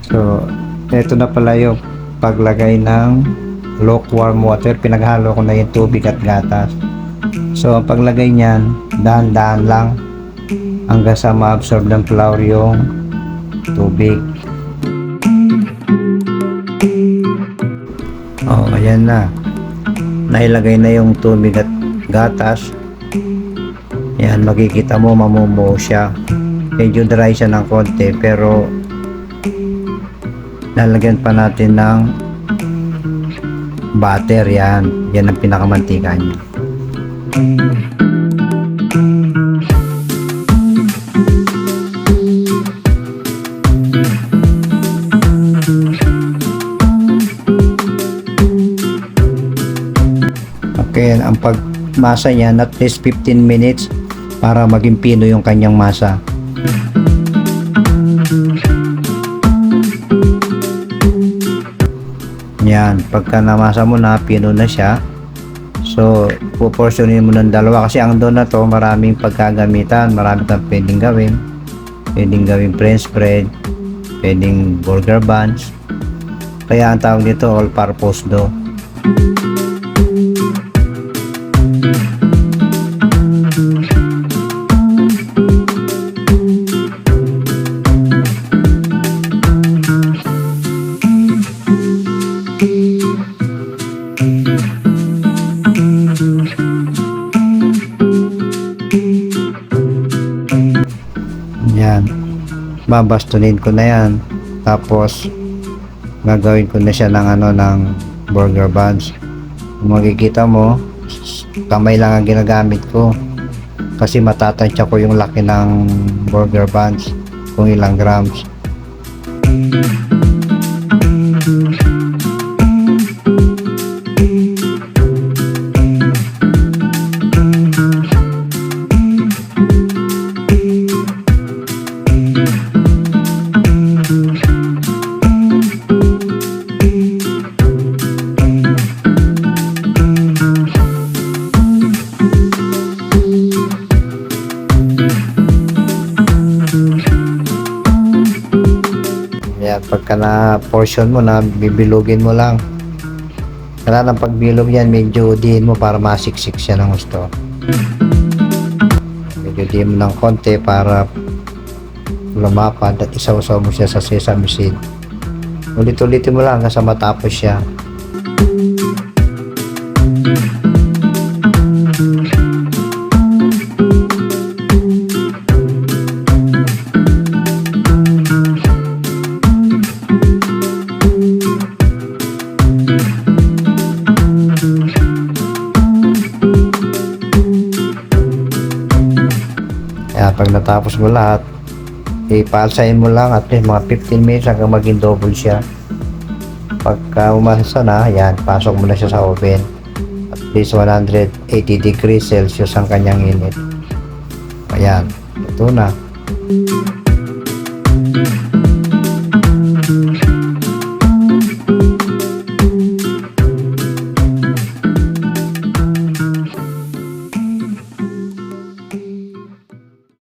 So, ito na pala yung paglagay ng lukewarm water. Pinaghalo ko na yung tubig at gatas. So, ang paglagay niyan, dahan-dahan lang hanggang sa ma-absorb ng flour yung tubig. Oh, ayan na. Nailagay na yung tubig at gatas. Ayan, makikita mo mamumuo siya. Medyo dry siya ng konti, pero lalagyan pa natin ng butter. Yan ang pinakamantika niya. Okay, ang pagmasa niya at least 15 minutes para maging pino yung kanyang masa. Yan, pagka namasa mo na, pino na siya. So, puportionin mo ng dalawa kasi ang dough na to maraming pagkagamitan, marami kang pwedeng gawin. Pwedeng gawin french bread, pwedeng burger buns. Kaya ang tawag nito all-purpose dough. Yan, babastunin ko na yan, tapos gagawin ko na siya ng burger buns. Kung makikita mo, kamay lang ang ginagamit ko kasi matatansya ko yung laki ng burger buns kung ilang grams. Pagka na portion mo na, bibilugin mo lang. Kailangan ng pagbilog yan, medyo diin mo para masiksik siya ng gusto. Medyo diin mo ng konti para lumapad at isaw-saw mo siya sa sesame seed. Ulit-ulitin mo lang hanggang sa matapos siya. Kaya pag natapos mo lahat, ipaalsahin mo lang at least mga 15 minutes hanggang maging double siya. Pagka umasa na, yan, pasok mo na siya sa oven. At least 180 degrees Celsius ang kanyang init. Ayan, ito na.